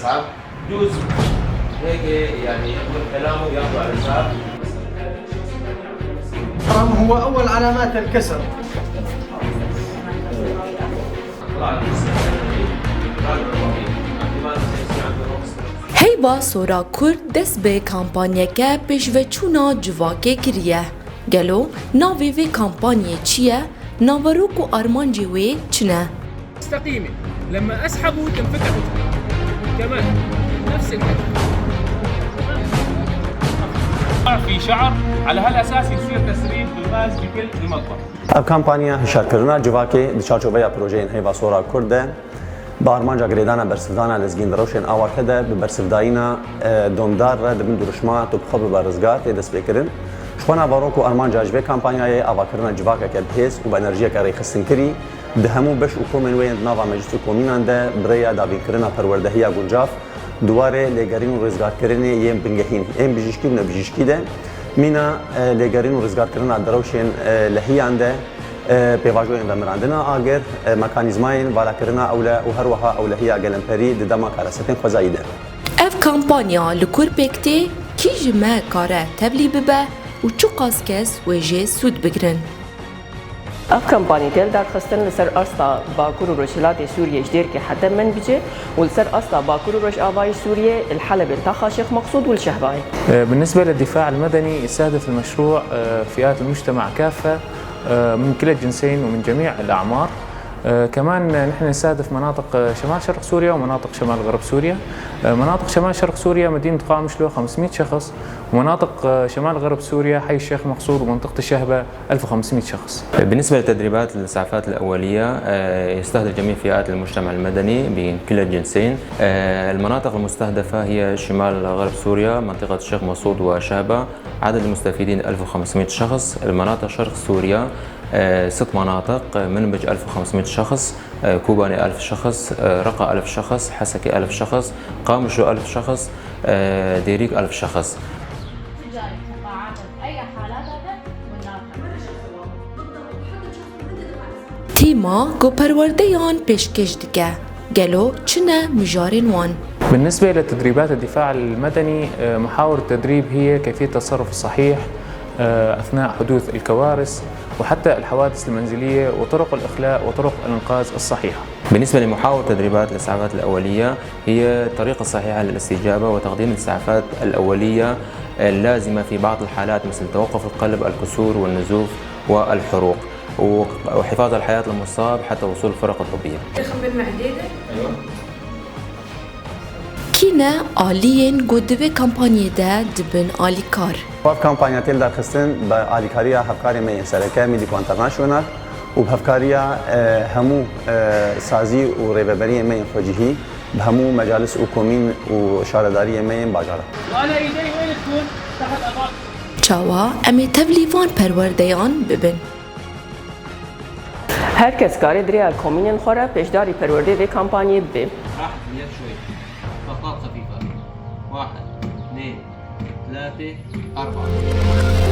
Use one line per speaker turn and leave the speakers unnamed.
الاسعاف جزء هيك يعني من كلامه ياخذوا على الاسعاف.
هو اول علامات الكسر.
هیوا سورا کرد دست به کمپانیه که پیشوچونا جواکه کریه. گلو ناوی وی کمپانیه چیه؟ ناوروک و آرمانجی وی چنه؟
مستقيمة لما أسحبه تنفتح كمان نفس الهدف. في شعر على هالأساس يصير تسريب بالغاز بكل المطبخ.
کمپانیا هشارکرنا جواکی دچارچوبه پروژه هیوا سورا کرده با آرمانجا گریدانا برسفدانا لزگین دروشن آورکده به برسفداینا دومدار را دبن درشما تو بخوب برزگار دست بکرن. شخونا باروکو آرمانجا جوه کمپانیای آواکرنا جواکه که بهیس و با انرژی که ریخستن کری دهمو بش و کومن وین ناوا مجلس کومینان ده بریا دابین کرنا پروردهی گنجاف دواره لگرین و رزگار کرنی یم بنگهین یم بجیشکی و نبجیشکی ده مینا لگرین و رزگار کرنا دروشن لهیان ده پیواژوین و مراندنا آگر مکانیزماین والا کرنا اوله و هر وها اولهی گلمپری ددما کارستن خزایده.
اف کمپانیا لکور پکتی کی جمع کاره تبلی ببه و چو قاسکس و جه سود بگرن.
اف کمپانی تل درخواستن لسر أرسطا باكور وروشلات سوريا جدير كحتى من بيجي ولسر أرسطا باكور وروش آباي سوريا الحلب التخا شيخ مقصود والشهباي.
بالنسبة للدفاع المدني يستهدف المشروع فئات المجتمع كافة من كلا الجنسين ومن جميع الأعمار. كمان نحن نستهدف مناطق شمال شرق سوريا ومناطق شمال غرب سوريا. مناطق شمال شرق سوريا مدينة قامشلو 500 شخص ومناطق شمال غرب سوريا حي الشيخ مقصود ومنطقة الشهبة 1500 شخص.
بالنسبة لتدريبات الإسعافات الأولية يستهدف جميع فئات المجتمع المدني بين كلا الجنسين. المناطق المستهدفة هي شمال غرب سوريا منطقة الشيخ مقصود وشهبة عدد المستفيدين 1500 شخص. المناطق شرق سوريا 6 مناطق منبج 1500 شخص، كوباني 1000 شخص، رقة 1000 شخص، حسكي 1000 شخص، قامشو 1000 شخص، ديريك 1000 شخص.
تیما گو پروردهیان پیشکش دکه گلو چنه مجارین وان.
بالنسبة لتدريبات الدفاع المدني محاور التدريب هي كيفية التصرف الصحيح أثناء حدوث الكوارث وحتى الحوادث المنزلية وطرق الإخلاء وطرق الإنقاذ الصحيحة.
بالنسبة لمحاور تدريبات الإسعافات الأولية هي الطريقة الصحيحة للاستجابة وتقديم الإسعافات الأولية اللازمة في بعض الحالات مثل توقف القلب، الكسور والنزوف والحروق وحفاظ على حياة المصاب حتى وصول الفرق الطبية.
ايوه
کینه آلیین گودوی کمپانی ده دبن آلیکار.
وف کمپانیا تل درخستن با آلیکاریا هفکاری می سرکه میدیکو انترناشونال و بهفکاریا همو سازی و ریببری می خواجهی به همو مجالس و کومین و شارداری می باجارا.
وأنا إيدي وين تكون؟ تحت أطراف.
چاوا امی تبلیوان پروردهیان ببن.
هر کس کاری دریا کومینن خوره پیشداری پرورده و کمپانی به.
راح يد شوي خطوات خفيفة 1 2 3 4